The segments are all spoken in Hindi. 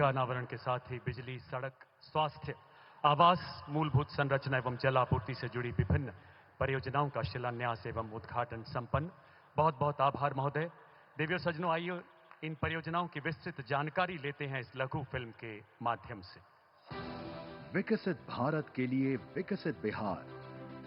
तिरंगा अनावरण के साथ ही बिजली, सड़क, स्वास्थ्य, आवास, मूलभूत संरचना एवं जल आपूर्ति से जुड़ी विभिन्न परियोजनाओं का शिलान्यास एवं उद्घाटन संपन्न। बहुत बहुत आभार महोदय। देवियों सज्जनों, आइए इन परियोजनाओं की विस्तृत जानकारी लेते हैं इस लघु फिल्म के माध्यम से। विकसित भारत के लिए विकसित बिहार,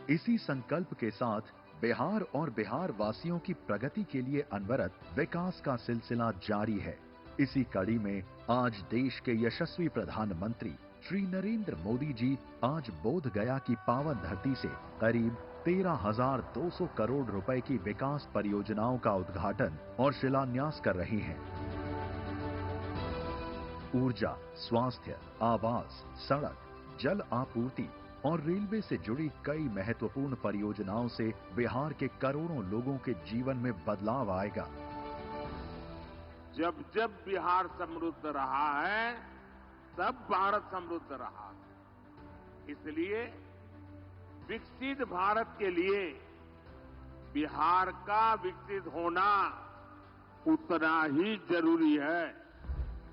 इसी संकल्प के साथ बिहार और बिहार वासियों की प्रगति के लिए अनवरत विकास का सिलसिला जारी है। इसी कड़ी में आज देश के यशस्वी प्रधानमंत्री श्री नरेंद्र मोदी जी आज बोध गया की पावन धरती से करीब 13,200 करोड़ रुपए की विकास परियोजनाओं का उद्घाटन और शिलान्यास कर रहे हैं। ऊर्जा, स्वास्थ्य, आवास, सड़क, जल आपूर्ति और रेलवे से जुड़ी कई महत्वपूर्ण परियोजनाओं से बिहार के करोड़ों लोगों के जीवन में बदलाव आएगा। जब जब बिहार समृद्ध रहा है, तब भारत समृद्ध रहा है। इसलिए विकसित भारत के लिए बिहार का विकसित होना उतना ही जरूरी है।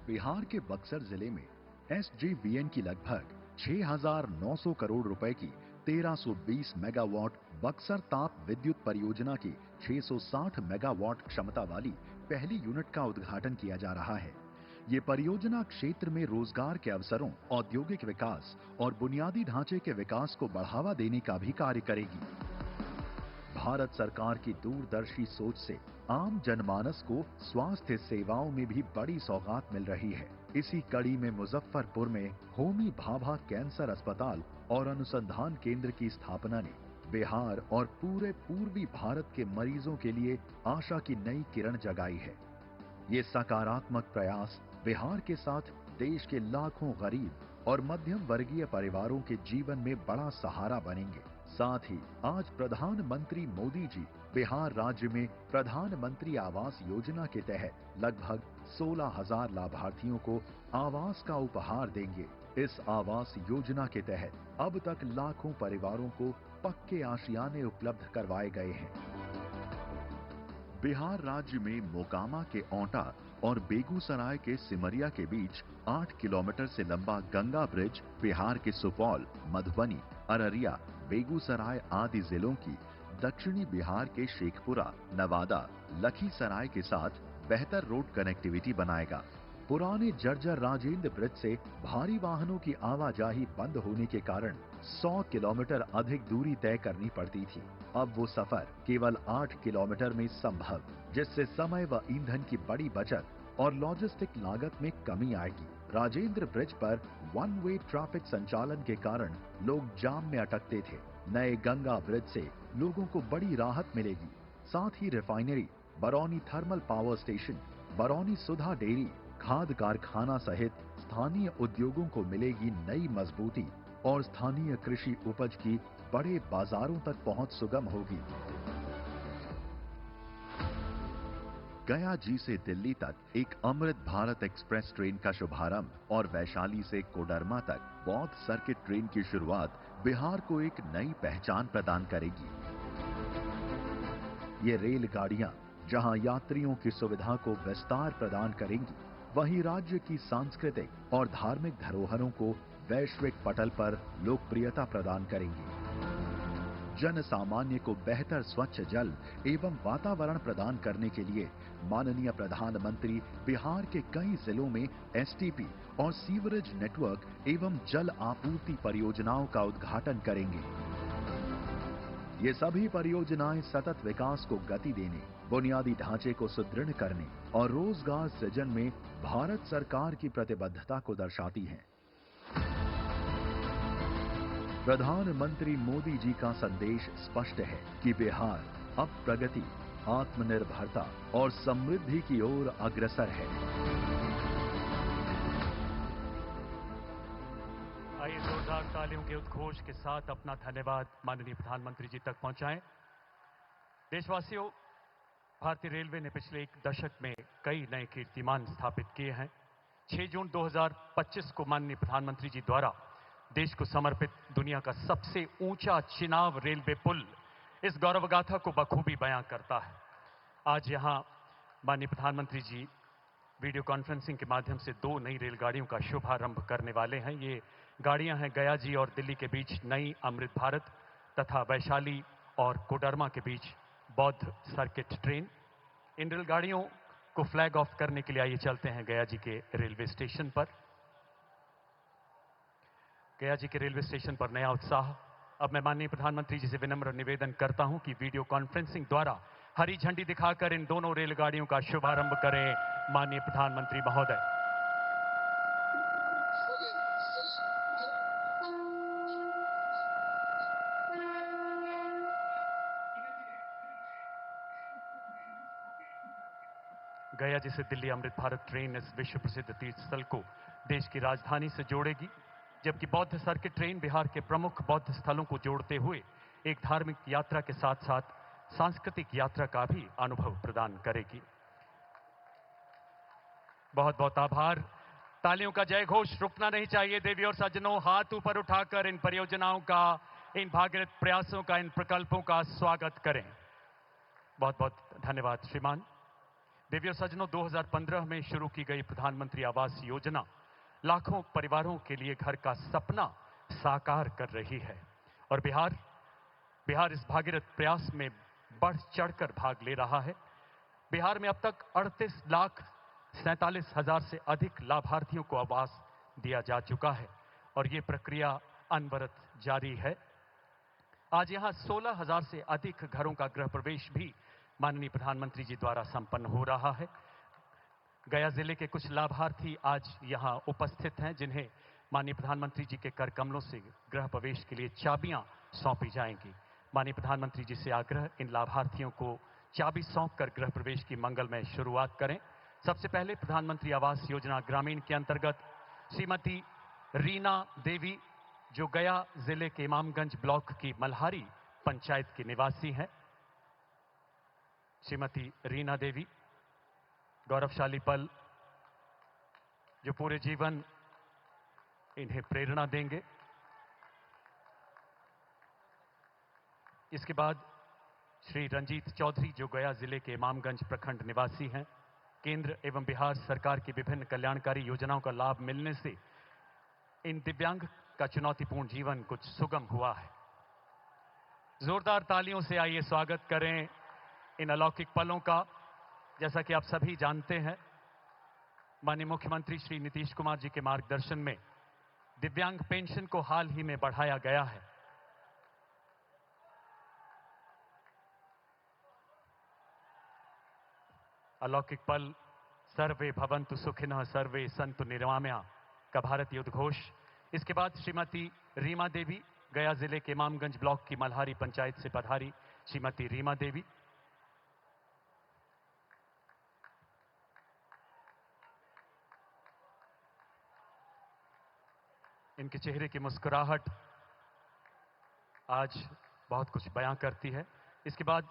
बिहार के बक्सर जिले में SJVN की लगभग 6,900 करोड़ रुपए की 1320 मेगावाट बक्सर ताप विद्युत परियोजना की 660 मेगावाट क्षमता वाली पहली यूनिट का उद्घाटन किया जा रहा है। ये परियोजना क्षेत्र में रोजगार के अवसरों, औद्योगिक विकास और बुनियादी ढांचे के विकास को बढ़ावा देने का भी कार्य करेगी। भारत सरकार की दूरदर्शी सोच से आम जनमानस को स्वास्थ्य सेवाओं में भी बड़ी सौगात मिल रही है। इसी कड़ी में मुजफ्फरपुर में होमी भाभा कैंसर अस्पताल और अनुसंधान केंद्र की स्थापना ने बिहार और पूरे पूर्वी भारत के मरीजों के लिए आशा की नई किरण जगाई है। ये सकारात्मक प्रयास बिहार के साथ देश के लाखों गरीब और मध्यम वर्गीय परिवारों के जीवन में बड़ा सहारा बनेंगे। साथ ही आज प्रधानमंत्री मोदी जी बिहार राज्य में प्रधानमंत्री आवास योजना के तहत लगभग 16,000 लाभार्थियों को आवास का उपहार देंगे। इस आवास योजना के तहत अब तक लाखों परिवारों को पक्के आशियाने उपलब्ध करवाए गए हैं। बिहार राज्य में मोकामा के औंटा और बेगूसराय के सिमरिया के बीच 8 किलोमीटर से लंबा गंगा ब्रिज बिहार के सुपौल, मधुबनी, अररिया, बेगूसराय आदि जिलों की दक्षिणी बिहार के शेखपुरा, नवादा, लखीसराय के साथ बेहतर रोड कनेक्टिविटी बनाएगा। पुराने जर्जर राजेंद्र ब्रिज से भारी वाहनों की आवाजाही बंद होने के कारण 100 किलोमीटर अधिक दूरी तय करनी पड़ती थी। अब वो सफर केवल 8 किलोमीटर में संभव, जिससे समय व ईंधन की बड़ी बचत और लॉजिस्टिक लागत में कमी आएगी। राजेंद्र ब्रिज पर वन वे ट्रैफिक संचालन के कारण लोग जाम में अटकते थे। नए गंगा ब्रिज से लोगों को बड़ी राहत मिलेगी। साथ ही refinery, Barauni thermal power station, Barauni Sudha dairy, खाद कारखाना सहित स्थानीय उद्योगों को मिलेगी नई मजबूती और स्थानीय कृषि उपज की बड़े बाजारों तक पहुंच सुगम होगी। गया जी से दिल्ली तक एक अमृत भारत एक्सप्रेस ट्रेन का शुभारंभ और वैशाली से कोडरमा तक बौद्ध सर्किट ट्रेन की शुरुआत बिहार को एक नई पहचान प्रदान करेगी। ये रेलगाड़ियां जहां यात्रियों की सुविधा को विस्तार प्रदान करेंगी, वहीं राज्य की सांस्कृतिक और धार्मिक धरोहरों को वैश्विक पटल पर लोकप्रियता प्रदान करेंगी। जन सामान्य को बेहतर स्वच्छ जल एवं वातावरण प्रदान करने के लिए माननीय प्रधानमंत्री बिहार के कई जिलों में STP और सीवरेज नेटवर्क एवं जल आपूर्ति परियोजनाओं का उद्घाटन करेंगे। ये सभी परियोजनाएं सतत विकास को गति देने, बुनियादी ढांचे को सुदृढ़ करने और रोजगार सृजन में भारत सरकार की प्रतिबद्धता को दर्शाती हैं। प्रधानमंत्री मोदी जी का संदेश स्पष्ट है कि बिहार अब प्रगति, आत्मनिर्भरता और समृद्धि की ओर अग्रसर है। आइए जोरदार तालियों के उद्घोष के साथ अपना धन्यवाद माननीय प्रधानमंत्री जी तक पहुंचाएं। देशवासियों, भारतीय रेलवे ने पिछले एक दशक में कई नए कीर्तिमान स्थापित किए हैं। 6 जून 2025 को माननीय प्रधानमंत्री जी द्वारा देश को समर्पित दुनिया का सबसे ऊंचा चिनाब रेलवे पुल इस गौरवगाथा को बखूबी बयां करता है। आज यहां माननीय प्रधानमंत्री जी वीडियो कॉन्फ्रेंसिंग के माध्यम से 2 नई रेलगाड़ियों का शुभारंभ करने वाले हैं। ये गाड़ियां हैं गया जी और दिल्ली के बीच नई अमृत भारत तथा वैशाली और कोडरमा के बीच बौद्ध सर्किट ट्रेन। इन रेलगाड़ियों को फ्लैग ऑफ करने के लिए आइए चलते हैं गया जी के रेलवे स्टेशन पर। गया जी के रेलवे स्टेशन पर नया उत्साह। अब मैं माननीय प्रधानमंत्री जी से विनम्र निवेदन करता हूं कि वीडियो कॉन्फ्रेंसिंग द्वारा हरी झंडी दिखाकर इन दोनों रेलगाड़ियों का शुभारंभ करें माननीय प्रधानमंत्री महोदय। गया जी से दिल्ली अमृत भारत ट्रेन इस विश्व प्रसिद्ध तीर्थ स्थल को देश की राजधानी से जोड़ेगी, जबकि बौद्ध सर्किट ट्रेन बिहार के प्रमुख बौद्ध स्थलों को जोड़ते हुए एक धार्मिक यात्रा के साथ साथ सांस्कृतिक यात्रा का भी अनुभव प्रदान करेगी। बहुत बहुत आभार। तालियों का जय घोष रुकना नहीं चाहिए। देवी और सज्जनों, हाथ ऊपर उठाकर इन परियोजनाओं का, इन भागीरथ प्रयासों का, इन प्रकल्पों का स्वागत करें। बहुत बहुत धन्यवाद श्रीमान। देवी और सज्जनों, 2015 में शुरू की गई प्रधानमंत्री आवास योजना लाखों परिवारों के लिए घर का सपना साकार कर रही है और बिहार इस भागीरथ प्रयास में बढ़ चढ़कर भाग ले रहा है। बिहार में अब तक 38,47,000 से अधिक लाभार्थियों को आवास दिया जा चुका है और ये प्रक्रिया अनवरत जारी है। आज यहां 16,000 से अधिक घरों का गृह प्रवेश भी माननीय प्रधानमंत्री जी द्वारा संपन्न हो रहा है। गया जिले के कुछ लाभार्थी आज यहां उपस्थित हैं, जिन्हें माननीय प्रधानमंत्री जी के कर कमलों से गृह प्रवेश के लिए चाबियां सौंपी जाएंगी। माननीय प्रधानमंत्री जी से आग्रह, इन लाभार्थियों को चाबी सौंपकर गृह प्रवेश की मंगलमय शुरुआत करें। सबसे पहले प्रधानमंत्री आवास योजना ग्रामीण के अंतर्गत श्रीमती रीना देवी, जो गया जिले के इमामगंज ब्लॉक की मल्हारी पंचायत की निवासी हैं। श्रीमती रीना देवी, गौरवशाली पल जो पूरे जीवन इन्हें प्रेरणा देंगे। इसके बाद श्री रंजीत चौधरी, जो गया जिले के इमामगंज प्रखंड निवासी हैं। केंद्र एवं बिहार सरकार की विभिन्न कल्याणकारी योजनाओं का लाभ मिलने से इन दिव्यांग का चुनौतीपूर्ण जीवन कुछ सुगम हुआ है। जोरदार तालियों से आइए स्वागत करें इन अलौकिक पलों का। जैसा कि आप सभी जानते हैं, माननीय मुख्यमंत्री श्री नीतीश कुमार जी के मार्गदर्शन में दिव्यांग पेंशन को हाल ही में बढ़ाया गया है। अलौकिक पल, सर्वे भवन्तु सुखिनः सर्वे सन्तु निरामया का भारतीय उद्घोष। इसके बाद श्रीमती रीमा देवी, गया जिले के इमामगंज ब्लॉक की मल्हारी पंचायत से पधारी श्रीमती रीमा देवी। इनके चेहरे की मुस्कुराहट आज बहुत कुछ बयां करती है। इसके बाद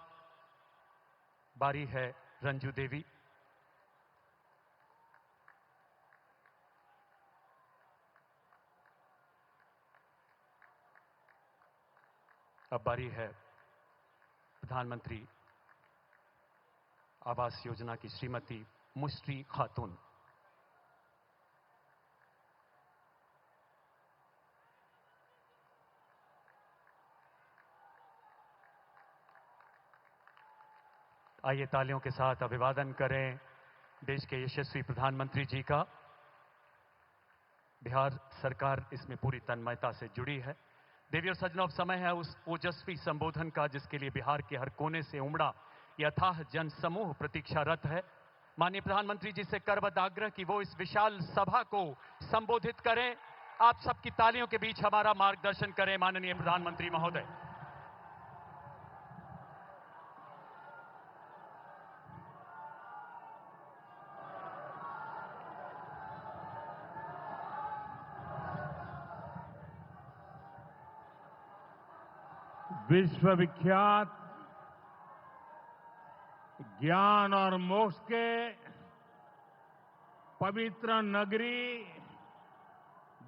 बारी है रंजू देवी। अब बारी है प्रधानमंत्री आवास योजना की श्रीमती मुश्री खातून। आइए तालियों के साथ अभिवादन करें देश के यशस्वी प्रधानमंत्री जी का। बिहार सरकार इसमें पूरी तन्मयता से जुड़ी है। देवी और सज्जनों, अब समय है उस ओजस्वी संबोधन का जिसके लिए बिहार के हर कोने से उमड़ा यथाह जनसमूह प्रतीक्षारत है। माननीय प्रधानमंत्री जी से करबद्ध आग्रह कि वो इस विशाल सभा को संबोधित करें। आप सबकी तालियों के बीच हमारा मार्गदर्शन करें माननीय प्रधानमंत्री महोदय। विश्वविख्यात ज्ञान और मोक्ष के पवित्र नगरी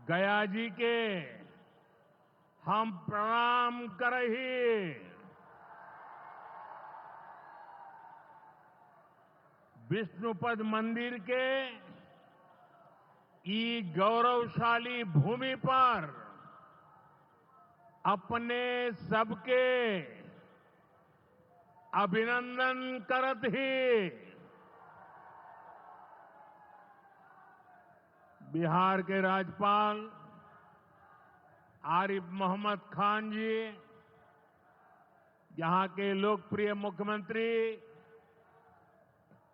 गया जी के हम प्रणाम करही। विष्णुपद मंदिर के गौरवशाली भूमि पर अपने सबके अभिनंदन करत ही बिहार के राज्यपाल आरिफ मोहम्मद खान जी, यहां के लोकप्रिय मुख्यमंत्री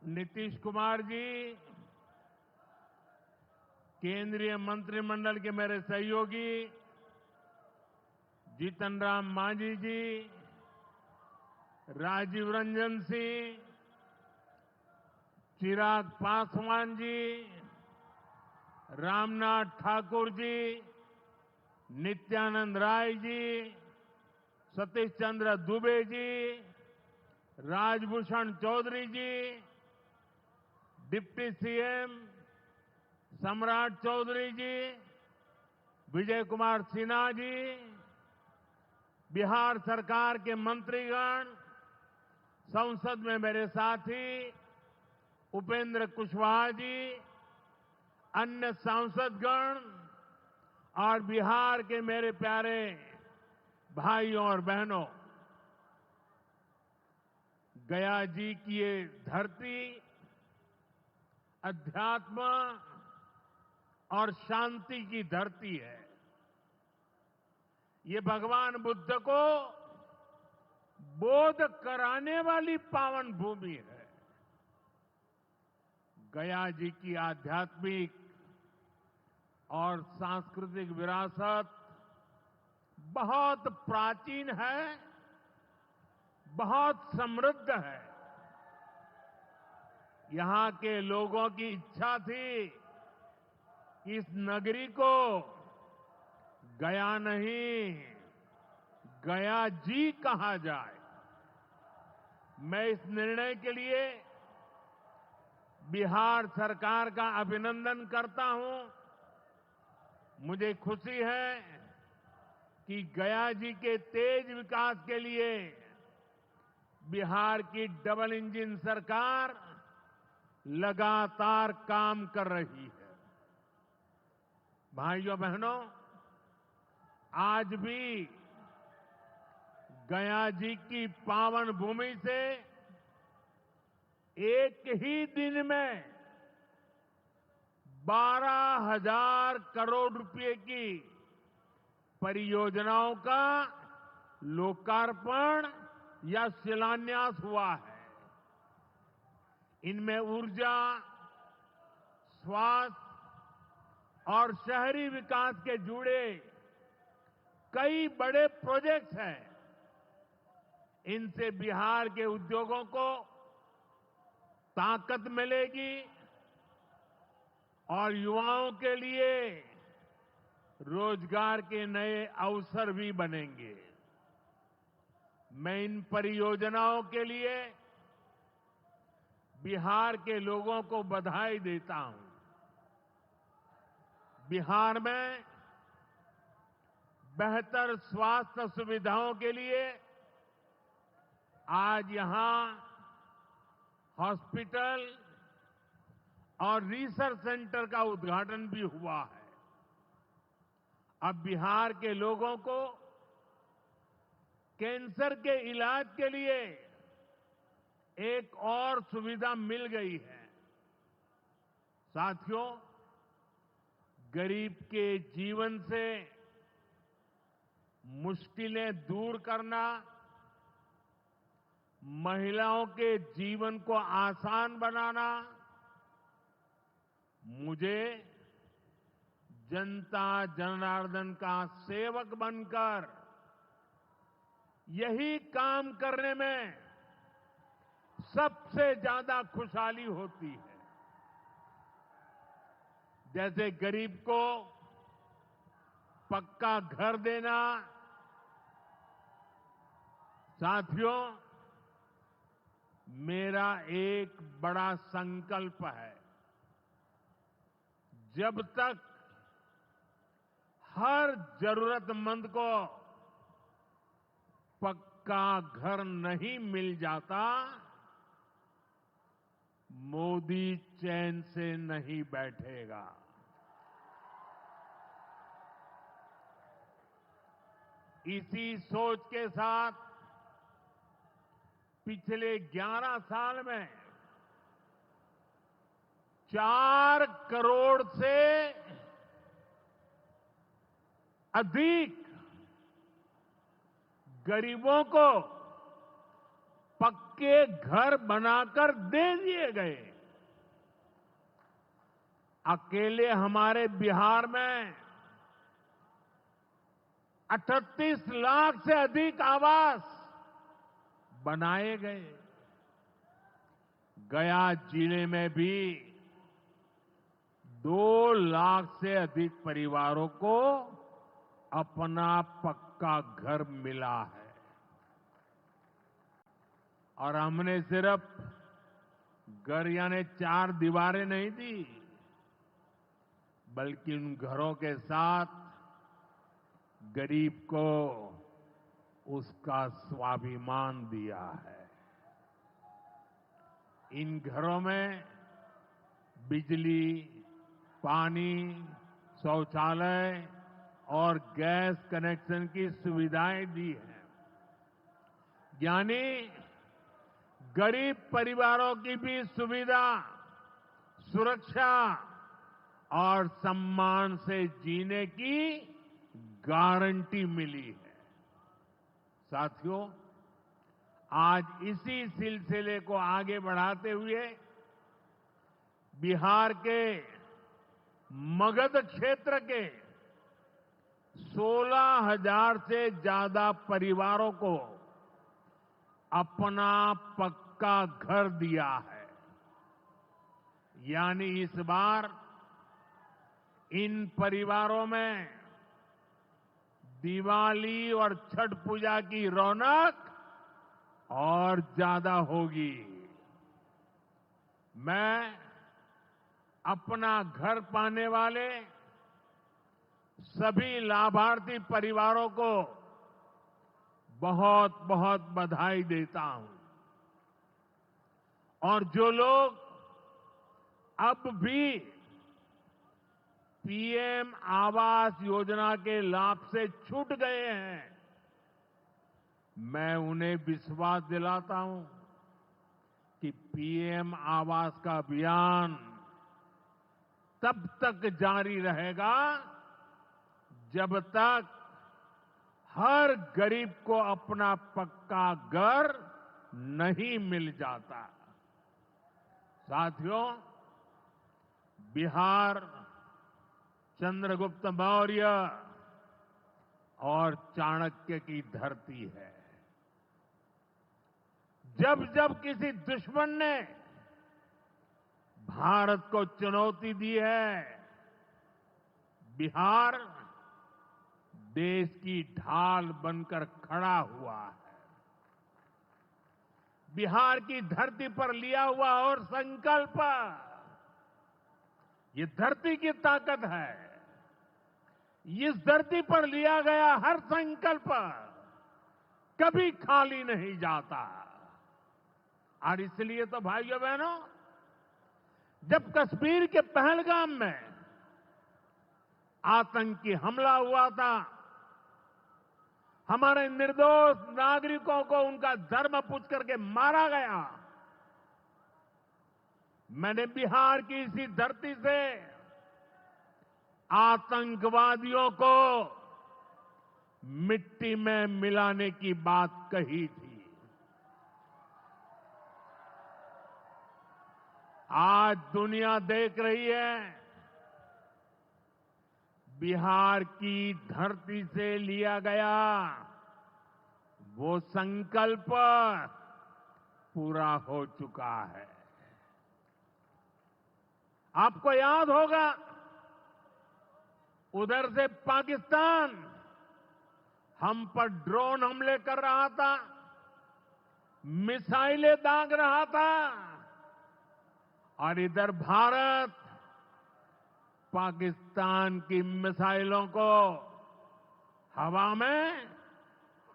नीतीश कुमार जी, केंद्रीय मंत्रिमंडल के मेरे सहयोगी जीतन राम मांझी जी, राजीव रंजन सिंह, चिराग पासवान जी, रामनाथ ठाकुर जी, नित्यानंद राय जी, सतीश चंद्र दुबे जी, राजभूषण चौधरी जी, डिप्टी सीएम सम्राट चौधरी जी, विजय कुमार सिन्हा जी, बिहार सरकार के मंत्रीगण, संसद में मेरे साथी उपेंद्र कुशवाहा जी, अन्य सांसदगण और बिहार के मेरे प्यारे भाइयों और बहनों, गया जी की ये धरती अध्यात्म और शांति की धरती है। ये भगवान बुद्ध को बोध कराने वाली पावन भूमि है। गया जी की आध्यात्मिक और सांस्कृतिक विरासत बहुत प्राचीन है, बहुत समृद्ध है। यहां के लोगों की इच्छा थी कि इस नगरी को गया नहीं, गया जी कहा जाए। मैं इस निर्णय के लिए बिहार सरकार का अभिनंदन करता हूं। मुझे खुशी है कि गया जी के तेज विकास के लिए बिहार की डबल इंजन सरकार लगातार काम कर रही है। भाइयों बहनों, आज भी गया जी की पावन भूमि से एक ही दिन में 12,000 करोड़ रुपए की परियोजनाओं का लोकार्पण या शिलान्यास हुआ है। इनमें ऊर्जा, स्वास्थ्य और शहरी विकास के जुड़े कई बड़े प्रोजेक्ट्स हैं। इनसे बिहार के उद्योगों को ताकत मिलेगी और युवाओं के लिए रोजगार के नए अवसर भी बनेंगे। मैं इन परियोजनाओं के लिए बिहार के लोगों को बधाई देता हूं। बिहार में बेहतर स्वास्थ्य सुविधाओं के लिए आज यहां हॉस्पिटल और रिसर्च सेंटर का उद्घाटन भी हुआ है। अब बिहार के लोगों को कैंसर के इलाज के लिए एक और सुविधा मिल गई है। साथियों, गरीब के जीवन से मुश्किलें दूर करना, महिलाओं के जीवन को आसान बनाना मुझे जनता जनार्दन का सेवक बनकर यही काम करने में सबसे ज्यादा खुशहाली होती है। जैसे गरीब को पक्का घर देना। साथियों, मेरा एक बड़ा संकल्प है, जब तक हर जरूरतमंद को पक्का घर नहीं मिल जाता, मोदी चैन से नहीं बैठेगा। इसी सोच के साथ पिछले 11 साल में 4 करोड़ से अधिक गरीबों को पक्के घर बनाकर दे दिए गए। अकेले हमारे बिहार में 38 लाख से अधिक आवास बनाए गए। गया जिले में भी 2 लाख से अधिक परिवारों को अपना पक्का घर मिला है। और हमने सिर्फ घर यानी 4 दीवारें नहीं दी, बल्कि उन घरों के साथ गरीब को उसका स्वाभिमान दिया है। इन घरों में बिजली, पानी, शौचालय और गैस कनेक्शन की सुविधाएं दी हैं। यानी गरीब परिवारों की भी सुविधा, सुरक्षा और सम्मान से जीने की गारंटी मिली है। साथियों, आज इसी सिलसिले को आगे बढ़ाते हुए बिहार के मगध क्षेत्र के 16,000 से ज्यादा परिवारों को अपना पक्का घर दिया है। यानी इस बार इन परिवारों में दिवाली और छठ पूजा की रौनक और ज्यादा होगी। मैं अपना घर पाने वाले सभी लाभार्थी परिवारों को बहुत बहुत बधाई देता हूं। और जो लोग अब भी पीएम आवास योजना के लाभ से छूट गए हैं, मैं उन्हें विश्वास दिलाता हूं कि पीएम आवास का अभियान तब तक जारी रहेगा जब तक हर गरीब को अपना पक्का घर नहीं मिल जाता। साथियों, बिहार चंद्रगुप्त मौर्य और चाणक्य की धरती है। जब जब किसी दुश्मन ने भारत को चुनौती दी है, बिहार देश की ढाल बनकर खड़ा हुआ है। बिहार की धरती पर लिया हुआ और संकल्प, ये धरती की ताकत है। इस धरती पर लिया गया हर संकल्प कभी खाली नहीं जाता। और इसलिए तो भाइयों बहनों, जब कश्मीर के पहलगाम में आतंकी हमला हुआ था, हमारे निर्दोष नागरिकों को उनका धर्म पूछ करके मारा गया, मैंने बिहार की इसी धरती से आतंकवादियों को मिट्टी में मिलाने की बात कही थी। आज दुनिया देख रही है, बिहार की धरती से लिया गया वो संकल्प पूरा हो चुका है। आपको याद होगा, उधर से पाकिस्तान हम पर ड्रोन हमले कर रहा था, मिसाइलें दाग रहा था, और इधर भारत पाकिस्तान की मिसाइलों को हवा में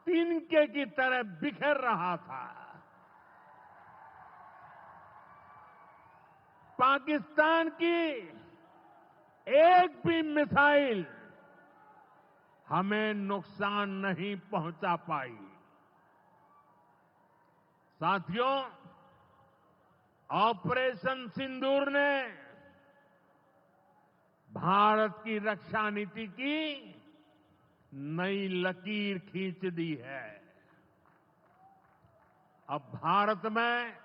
तिनके की तरह बिखेर रहा था। पाकिस्तान की एक भी मिसाइल हमें नुकसान नहीं पहुंचा पाई। साथियों, ऑपरेशन सिंदूर ने भारत की रक्षा नीति की नई लकीर खींच दी है। अब भारत में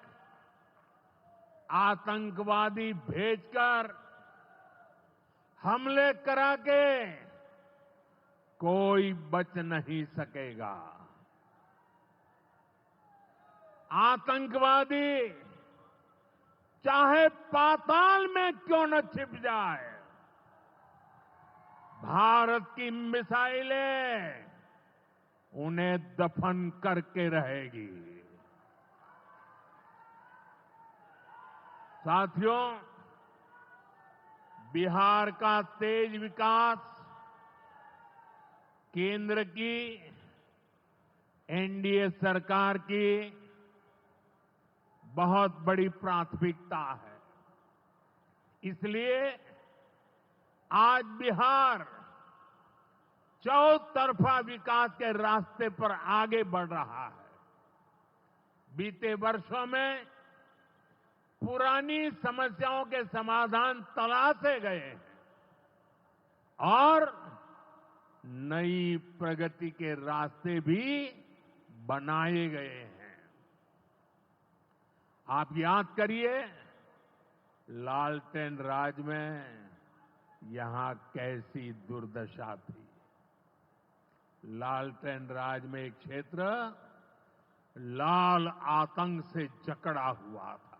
आतंकवादी भेजकर हमले करा के कोई बच नहीं सकेगा। आतंकवादी चाहे पाताल में क्यों न छिप जाए, भारत की मिसाइलें उन्हें दफन करके रहेगी। साथियों, बिहार का तेज विकास केंद्र की एनडीए सरकार की बहुत बड़ी प्राथमिकता है। इसलिए आज बिहार चौतरफा विकास के रास्ते पर आगे बढ़ रहा है। बीते वर्षों में पुरानी समस्याओं के समाधान तलाशे गए हैं और नई प्रगति के रास्ते भी बनाए गए हैं। आप याद करिए, लालटेन राज में यहां कैसी दुर्दशा थी। लालटेन राज में एक क्षेत्र लाल आतंक से जकड़ा हुआ था।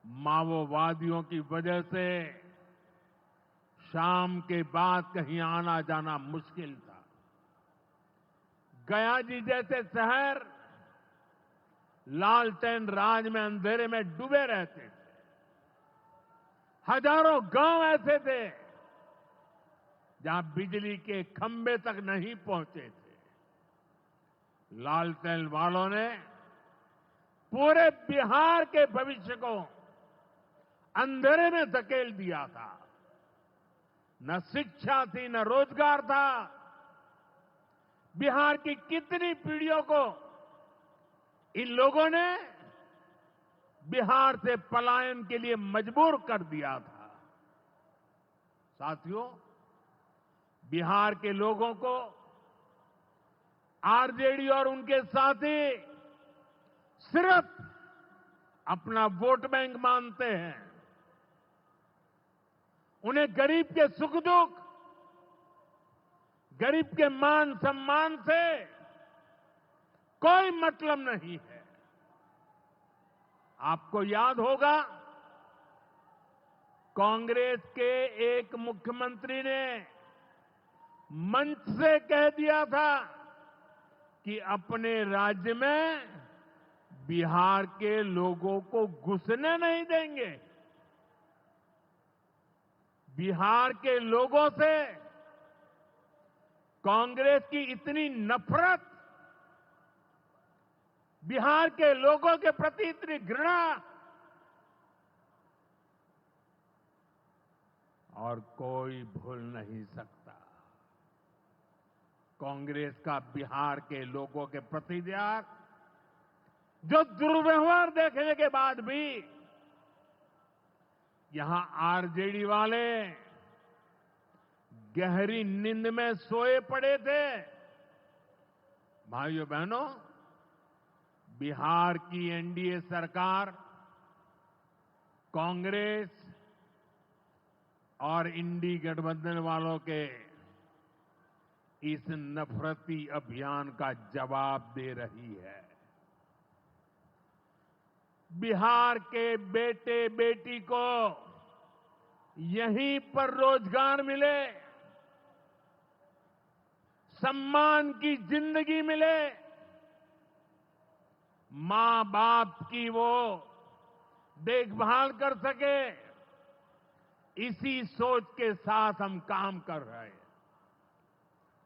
माओवादियों की वजह से शाम के बाद कहीं आना जाना मुश्किल था। गया जी जैसे शहर लालटेन राज में अंधेरे में डूबे रहते थे। हजारों गांव ऐसे थे जहां बिजली के खंभे तक नहीं पहुंचे थे। लालटेन वालों ने पूरे बिहार के भविष्य को अंधेरे में धकेल दिया था। न शिक्षा थी, न रोजगार था। बिहार की कितनी पीढ़ियों को इन लोगों ने बिहार से पलायन के लिए मजबूर कर दिया था। साथियों, बिहार के लोगों को आरजेडी और उनके साथी सिर्फ अपना वोट बैंक मानते हैं। उन्हें गरीब के सुख दुख, गरीब के मान सम्मान से कोई मतलब नहीं है। आपको याद होगा, कांग्रेस के एक मुख्यमंत्री ने मंच से कह दिया था कि अपने राज्य में बिहार के लोगों को घुसने नहीं देंगे। बिहार के लोगों से कांग्रेस की इतनी नफरत, बिहार के लोगों के प्रति इतनी घृणा, और कोई भूल नहीं सकता। कांग्रेस का बिहार के लोगों के प्रति जो दुर्व्यवहार देखने के बाद भी यहां आरजेडी वाले गहरी नींद में सोए पड़े थे। भाइयों बहनों, बिहार की एनडीए सरकार कांग्रेस और इंडी गठबंधन वालों के इस नफरती अभियान का जवाब दे रही है। बिहार के बेटे बेटी को यहीं पर रोजगार मिले, सम्मान की जिंदगी मिले, मां बाप की वो देखभाल कर सके, इसी सोच के साथ हम काम कर रहे हैं।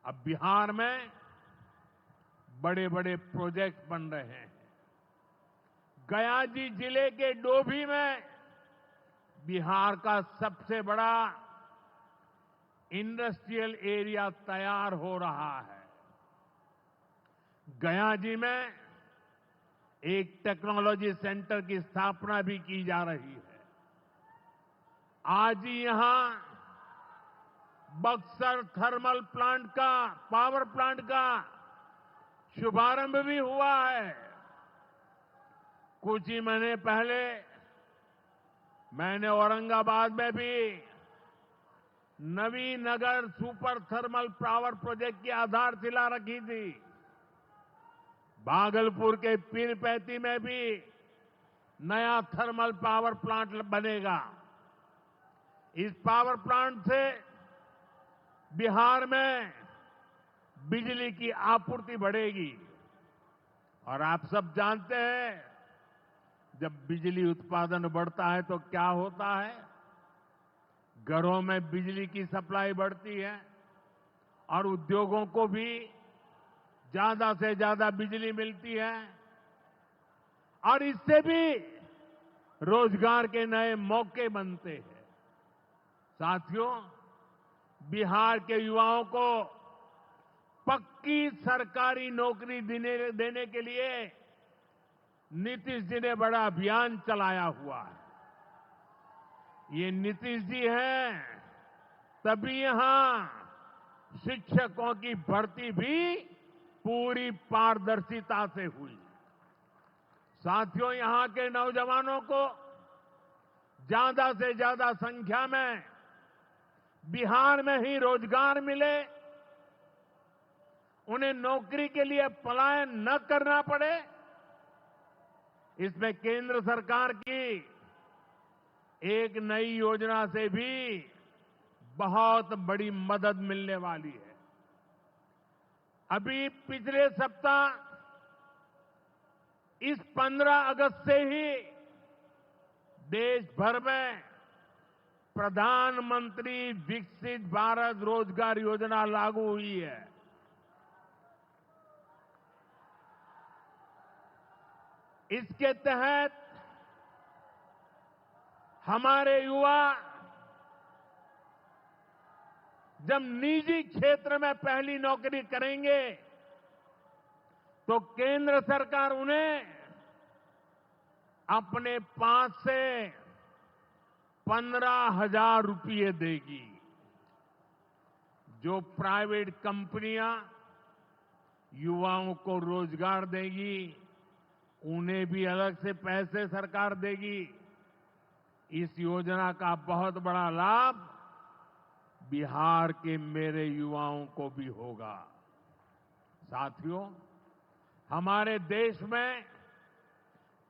अब बिहार में बड़े बड़े प्रोजेक्ट बन रहे हैं। गया जी जिले के डोभी में बिहार का सबसे बड़ा इंडस्ट्रियल एरिया तैयार हो रहा है। गया जी में एक टेक्नोलॉजी सेंटर की स्थापना भी की जा रही है। आज ही यहां बक्सर थर्मल प्लांट का, पावर प्लांट का शुभारंभ भी हुआ है। कुछ ही महीने पहले मैंने औरंगाबाद में भी Navinagar super thermal power project की आधारशिला रखी थी। भागलपुर के पीरपैंती में भी नया थर्मल पावर प्लांट बनेगा। इस पावर प्लांट से बिहार में बिजली की आपूर्ति बढ़ेगी। और आप सब जानते हैं, जब बिजली उत्पादन बढ़ता है तो क्या होता है? घरों में बिजली की सप्लाई बढ़ती है और उद्योगों को भी ज्यादा से ज्यादा बिजली मिलती है और इससे भी रोजगार के नए मौके बनते हैं। साथियों, बिहार के युवाओं को पक्की सरकारी नौकरी देने के लिए नीतीश जी ने बड़ा अभियान चलाया हुआ है। ये नीतीश जी हैं, तभी यहां शिक्षकों की भर्ती भी पूरी पारदर्शिता से हुई। साथियों, यहां के नौजवानों को ज्यादा से ज्यादा संख्या में बिहार में ही रोजगार मिले, उन्हें नौकरी के लिए पलायन न करना पड़े, इसमें केंद्र सरकार की एक नई योजना से भी बहुत बड़ी मदद मिलने वाली है। अभी पिछले सप्ताह इस 15 अगस्त से ही देश भर में प्रधानमंत्री विकसित भारत रोजगार योजना लागू हुई है। इसके तहत हमारे युवा जब निजी क्षेत्र में पहली नौकरी करेंगे तो केंद्र सरकार उन्हें अपने पास से 15,000 रुपये देगी। जो प्राइवेट कंपनियां युवाओं को रोजगार देगी, उन्हें भी अलग से पैसे सरकार देगी। इस योजना का बहुत बड़ा लाभ बिहार के मेरे युवाओं को भी होगा। साथियों, हमारे देश में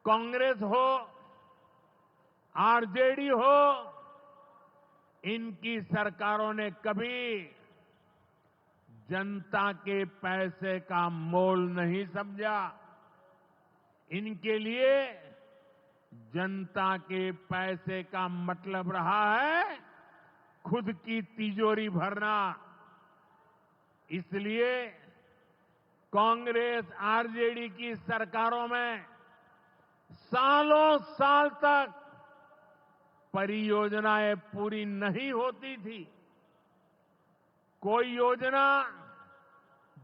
कांग्रेस हो, आरजेडी हो, इनकी सरकारों ने कभी जनता के पैसे का मोल नहीं समझा। इनके लिए जनता के पैसे का मतलब रहा है खुद की तिजोरी भरना। इसलिए कांग्रेस आरजेडी की सरकारों में सालों साल तक परियोजनाएं पूरी नहीं होती थी। कोई योजना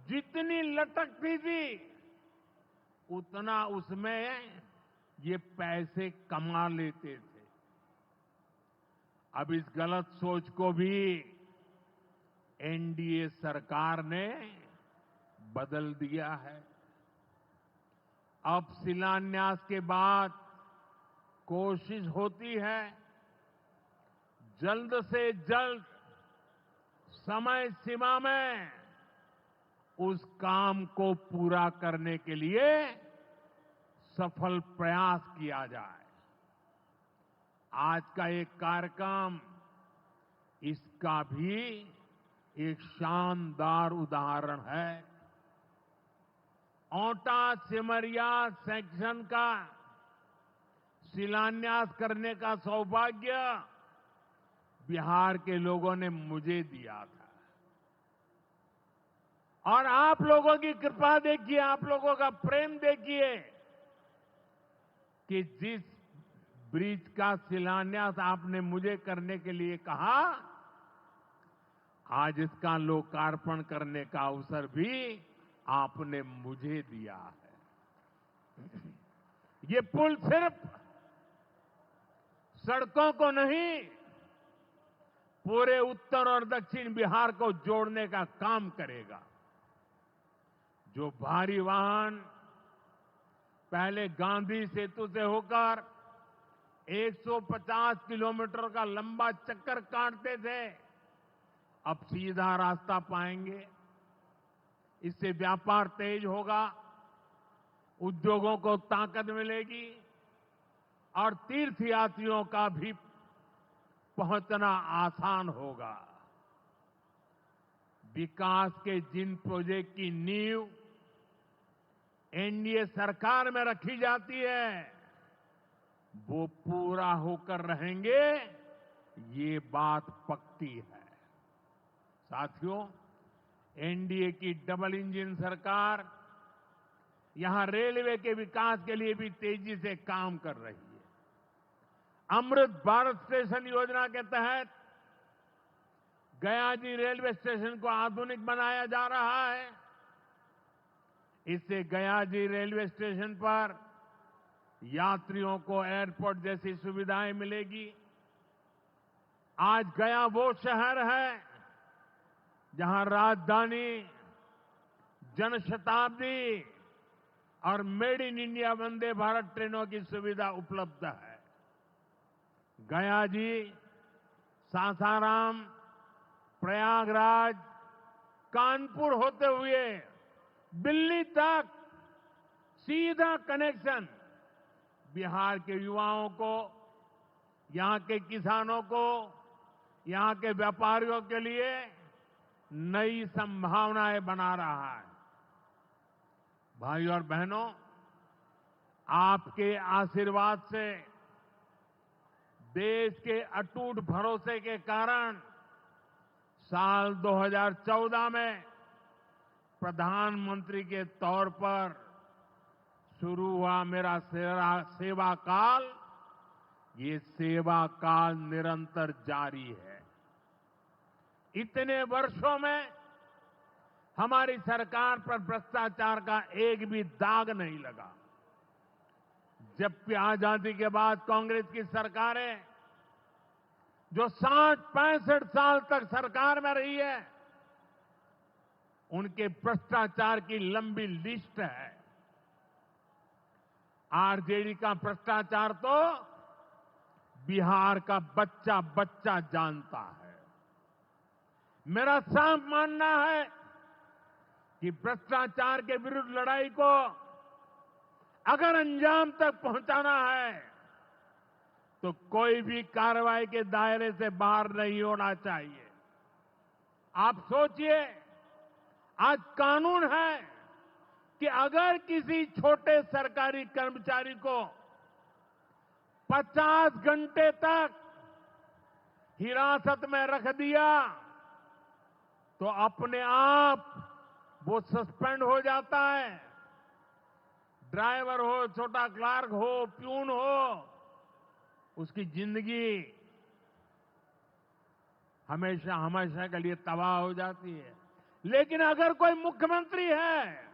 जितनी लटकती थी उतना उसमें ये पैसे कमा लेते थे। अब इस गलत सोच को भी एनडीए सरकार ने बदल दिया है। अब शिलान्यास के बाद कोशिश होती है जल्द से जल्द समय सीमा में उस काम को पूरा करने के लिए सफल प्रयास किया जाए। आज का एक कार्यक्रम इसका भी एक शानदार उदाहरण है। औटा सिमरिया सेक्शन का शिलान्यास करने का सौभाग्य बिहार के लोगों ने मुझे दिया था। और आप लोगों की कृपा देखिए, आप लोगों का प्रेम देखिए कि जिस ब्रिज का शिलान्यास आपने मुझे करने के लिए कहा, आज इसका लोकार्पण करने का अवसर भी आपने मुझे दिया है। ये पुल सिर्फ सड़कों को नहीं, पूरे उत्तर और दक्षिण बिहार को जोड़ने का काम करेगा। जो भारी वाहन पहले गांधी सेतु से होकर 150 किलोमीटर का लंबा चक्कर काटते थे, अब सीधा रास्ता पाएंगे। इससे व्यापार तेज होगा, उद्योगों को ताकत मिलेगी और तीर्थयात्रियों का भी पहुंचना आसान होगा। विकास के जिन प्रोजेक्ट की नींव एनडीए सरकार में रखी जाती है, वो पूरा होकर रहेंगे, ये बात पक्की है। साथियों, एनडीए की डबल इंजन सरकार यहां रेलवे के विकास के लिए भी तेजी से काम कर रही है। अमृत भारत स्टेशन योजना के तहत गयाजी रेलवे स्टेशन को आधुनिक बनाया जा रहा है। इससे गयाजी रेलवे स्टेशन पर यात्रियों को एयरपोर्ट जैसी सुविधाएं मिलेगी। आज गया वो शहर है जहां राजधानी, जनशताब्दी और made in India Vande Bharat ट्रेनों की सुविधा उपलब्ध है। गया जी, सासाराम, प्रयागराज, कानपुर होते हुए दिल्ली तक सीधा कनेक्शन बिहार के युवाओं को, यहां के किसानों को, यहां के व्यापारियों के लिए नई संभावनाएं बना रहा है। भाई और बहनों, आपके आशीर्वाद से, देश के अटूट भरोसे के कारण साल 2014 में प्रधानमंत्री के तौर पर शुरू हुआ मेरा सेवा काल, ये सेवा काल निरंतर जारी है। इतने वर्षों में हमारी सरकार पर भ्रष्टाचार का एक भी दाग नहीं लगा। जबकि आजादी के बाद कांग्रेस की सरकारें जो 60-65 साल तक सरकार में रही है, उनके भ्रष्टाचार की लंबी लिस्ट है। आरजेडी का भ्रष्टाचार तो बिहार का बच्चा बच्चा जानता है। मेरा साफ मानना है कि भ्रष्टाचार के विरुद्ध लड़ाई को अगर अंजाम तक पहुंचाना है तो कोई भी कार्रवाई के दायरे से बाहर नहीं होना चाहिए। आप सोचिए, आज कानून है कि अगर किसी छोटे सरकारी कर्मचारी को 50 घंटे तक हिरासत में रख दिया तो अपने आप वो सस्पेंड हो जाता है। ड्राइवर हो, छोटा क्लार्क हो, प्यून हो, उसकी जिंदगी हमेशा हमेशा के लिए तबाह हो जाती है। लेकिन अगर कोई मुख्यमंत्री है,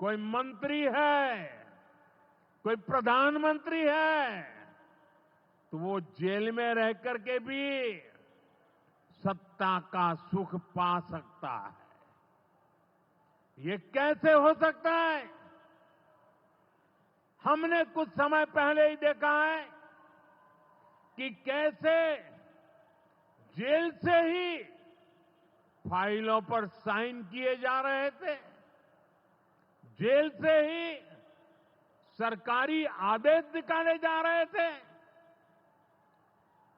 कोई मंत्री है, कोई प्रधानमंत्री है, तो वो जेल में रह करके भी सत्ता का सुख पा सकता है। ये कैसे हो सकता है? हमने कुछ समय पहले ही देखा है कि कैसे जेल से ही फाइलों पर साइन किए जा रहे थे, जेल से ही सरकारी आदेश निकाले जा रहे थे।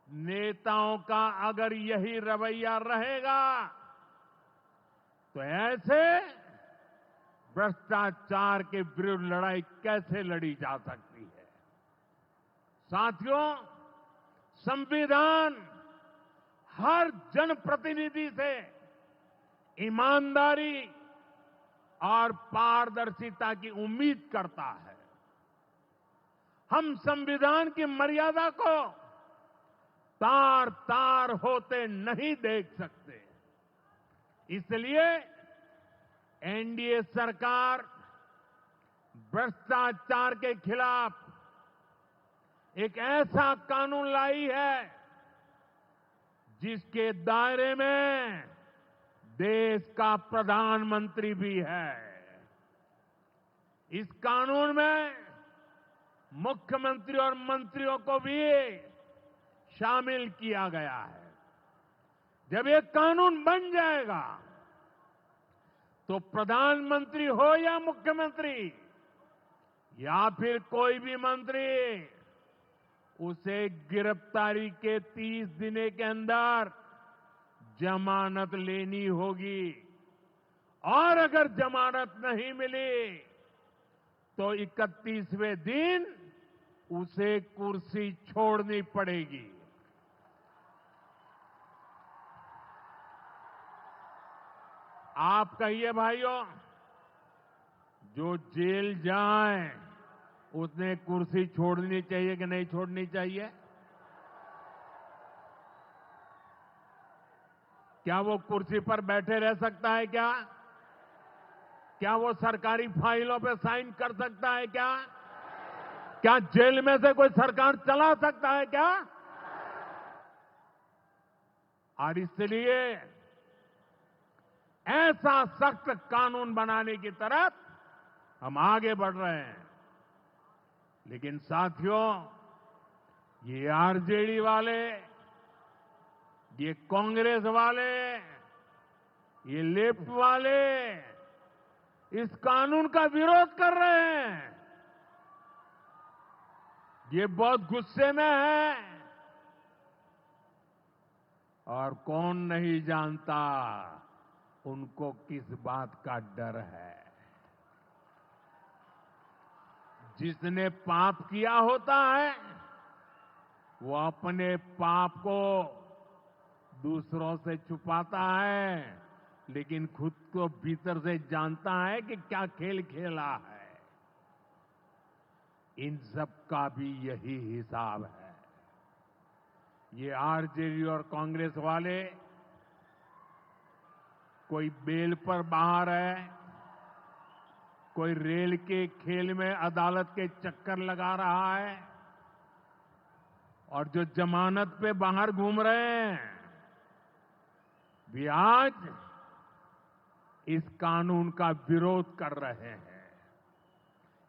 नेताओं का अगर यही रवैया रहेगा तो ऐसे भ्रष्टाचार के विरुद्ध लड़ाई कैसे लड़ी जा सकती है? साथियों, संविधान हर जनप्रतिनिधि से ईमानदारी और पारदर्शिता की उम्मीद करता है। हम संविधान की मर्यादा को तार तार होते नहीं देख सकते। इसलिए एनडीए सरकार भ्रष्टाचार के खिलाफ एक ऐसा कानून लाई है जिसके दायरे में देश का प्रधानमंत्री भी है। इस कानून में मुख्यमंत्री और मंत्रियों को भी शामिल किया गया है। जब ये कानून बन जाएगा तो प्रधानमंत्री हो या मुख्यमंत्री या फिर कोई भी मंत्री, उसे गिरफ्तारी के 30 दिन के अंदर जमानत लेनी होगी और अगर जमानत नहीं मिली तो 31वें दिन उसे कुर्सी छोड़नी पड़ेगी। आप कहिए भाइयों, जो जेल जाए उसने कुर्सी छोड़नी चाहिए कि नहीं छोड़नी चाहिए? क्या वो कुर्सी पर बैठे रह सकता है क्या? क्या वो सरकारी फाइलों पे साइन कर सकता है क्या? क्या जेल में से कोई सरकार चला सकता है क्या? और इसलिए ऐसा सख्त कानून बनाने की तरफ हम आगे बढ़ रहे हैं। लेकिन साथियों, ये आरजेडी वाले, ये कांग्रेस वाले, ये लेफ्ट वाले इस कानून का विरोध कर रहे हैं। ये बहुत गुस्से में है और कौन नहीं जानता उनको किस बात का डर है। जिसने पाप किया होता है वो अपने पाप को दूसरों से छुपाता है, लेकिन खुद को भीतर से जानता है कि क्या खेल खेला है। इन सब का भी यही हिसाब है। ये आरजेडी और कांग्रेस वाले कोई बेल पर बाहर है, कोई रेल के खेल में अदालत के चक्कर लगा रहा है, और जो जमानत पे बाहर घूम रहे हैं भी आज इस कानून का विरोध कर रहे हैं।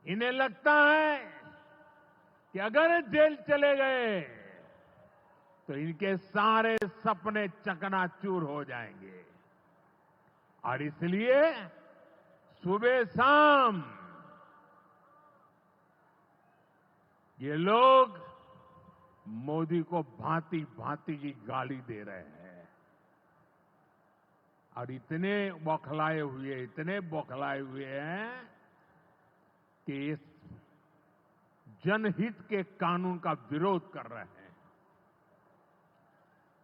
इन्हें लगता है कि अगर जेल चले गए तो इनके सारे सपने चकनाचूर हो जाएंगे, और इसलिए सुबह शाम ये लोग मोदी को भांति भांति की गाली दे रहे हैं और इतने बौखलाए हुए हैं कि इस जनहित के कानून का विरोध कर रहे हैं।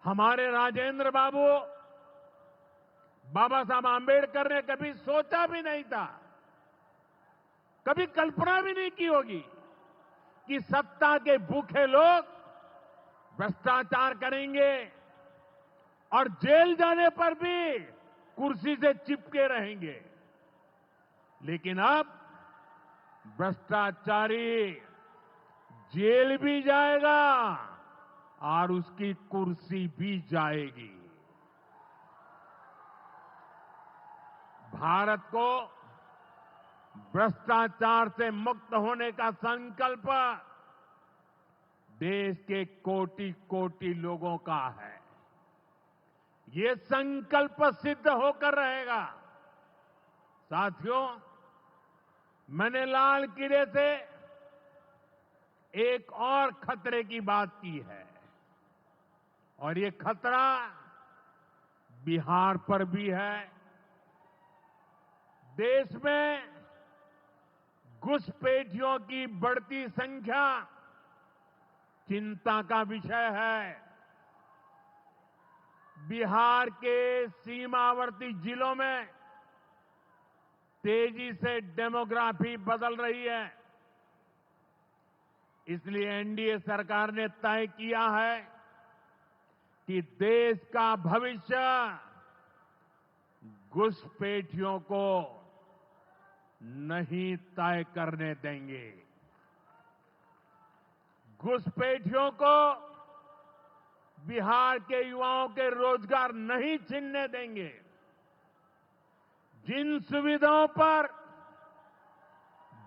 हमारे राजेंद्र बाबू, बाबा साहब आंबेडकर ने कभी सोचा भी नहीं था, कभी कल्पना भी नहीं की होगी कि सत्ता के भूखे लोग भ्रष्टाचार करेंगे और जेल जाने पर भी कुर्सी से चिपके रहेंगे। लेकिन अब भ्रष्टाचारी जेल भी जाएगा और उसकी कुर्सी भी जाएगी। भारत को भ्रष्टाचार से मुक्त होने का संकल्प देश के कोटि कोटि लोगों का है। ये संकल्प सिद्ध होकर रहेगा। साथियों, मैंने लाल किले से एक और खतरे की बात की है, और ये खतरा बिहार पर भी है। देश में घुसपैठियों की बढ़ती संख्या चिंता का विषय है। बिहार के सीमावर्ती जिलों में तेजी से डेमोग्राफी बदल रही है। इसलिए एनडीए सरकार ने तय किया है कि देश का भविष्य घुसपैठियों को नहीं तय करने देंगे। घुसपैठियों को बिहार के युवाओं के रोजगार नहीं छीनने देंगे। जिन सुविधाओं पर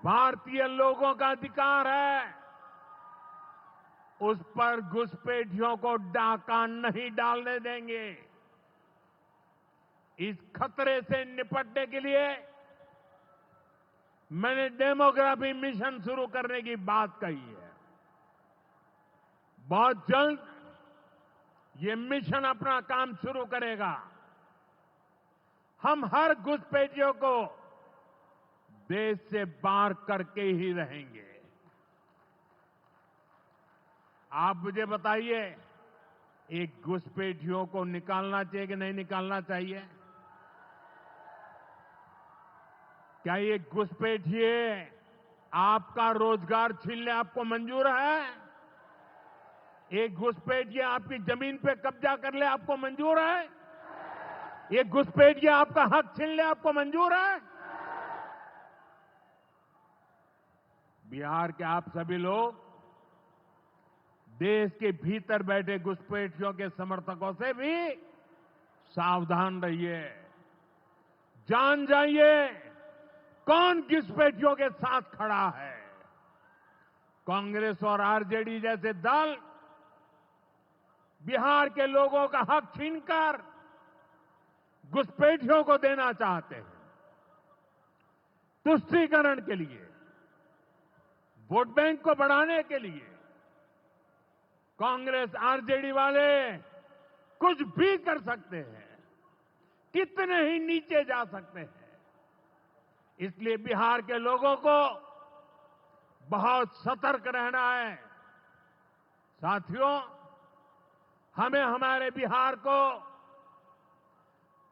भारतीय लोगों का अधिकार है, उस पर घुसपैठियों को डाका नहीं डालने देंगे। इस खतरे से निपटने के लिए मैंने डेमोग्राफी मिशन शुरू करने की बात कही है। बहुत जल्द ये मिशन अपना काम शुरू करेगा। हम हर घुसपैठियों को देश से बाहर करके ही रहेंगे। आप मुझे बताइए, एक घुसपैठियों को निकालना चाहिए कि नहीं निकालना चाहिए? क्या ये घुसपैठिए आपका रोजगार छीनने आपको मंजूर है? एक घुसपैठिए आपकी जमीन पे कब्जा कर ले आपको मंजूर है? एक घुसपैठिए आपका हक छीन ले आपको मंजूर है? बिहार के आप सभी लोग देश के भीतर बैठे घुसपैठियों के समर्थकों से भी सावधान रहिए। जान जाइए कौन घुसपैठियों के साथ खड़ा है। कांग्रेस और आरजेडी जैसे दल बिहार के लोगों का हक छीनकर घुसपैठियों को देना चाहते हैं। तुष्टीकरण के लिए, वोट बैंक को बढ़ाने के लिए कांग्रेस आरजेडी वाले कुछ भी कर सकते हैं, कितने ही नीचे जा सकते हैं। इसलिए बिहार के लोगों को बहुत सतर्क रहना है। साथियों, हमें हमारे बिहार को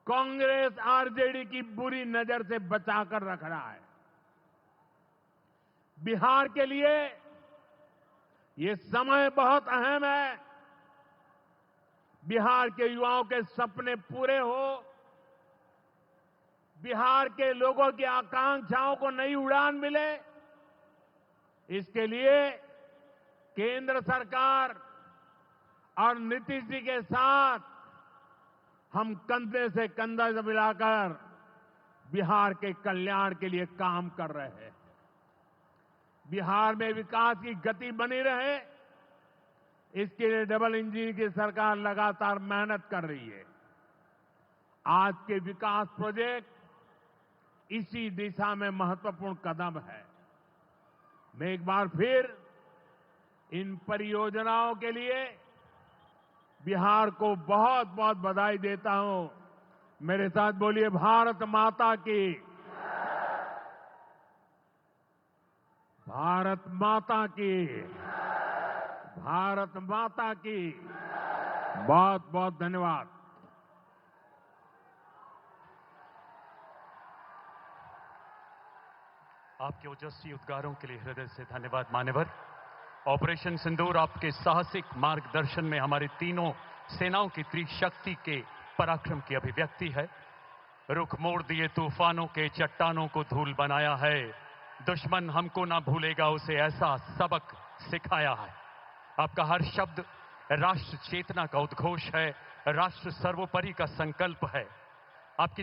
कांग्रेस आरजेडी की बुरी नजर से बचाकर रखना है। बिहार के लिए ये समय बहुत अहम है। बिहार के युवाओं के सपने पूरे हो, बिहार के लोगों की आकांक्षाओं को नई उड़ान मिले, इसके लिए केंद्र सरकार और नीतीश जी के साथ हम कंधे से कंधा मिलाकर बिहार के कल्याण के लिए काम कर रहे हैं। बिहार में विकास की गति बनी रहे, इसके लिए डबल इंजन की सरकार लगातार मेहनत कर रही है। आज के विकास प्रोजेक्ट इसी दिशा में महत्वपूर्ण कदम है। मैं एक बार फिर इन परियोजनाओं के लिए बिहार को बहुत बहुत बधाई देता हूं। मेरे साथ बोलिए, भारत माता की, भारत माता की, भारत माता की। बहुत बहुत धन्यवाद। आपके ओजस्वी उद्गारों के लिए हृदय से धन्यवाद मान्यवर। ऑपरेशन सिंदूर आपके साहसिक मार्गदर्शन में हमारी तीनों सेनाओं की त्रिशक्ति के पराक्रम की अभिव्यक्ति है। रुख मोड़ दिए तूफानों के, चट्टानों को धूल बनाया है। दुश्मन हमको ना भूलेगा, उसे ऐसा सबक सिखाया है। आपका हर शब्द राष्ट्र चेतना का उद्घोष है, राष्ट्र सर्वोपरि का संकल्प है। आपकी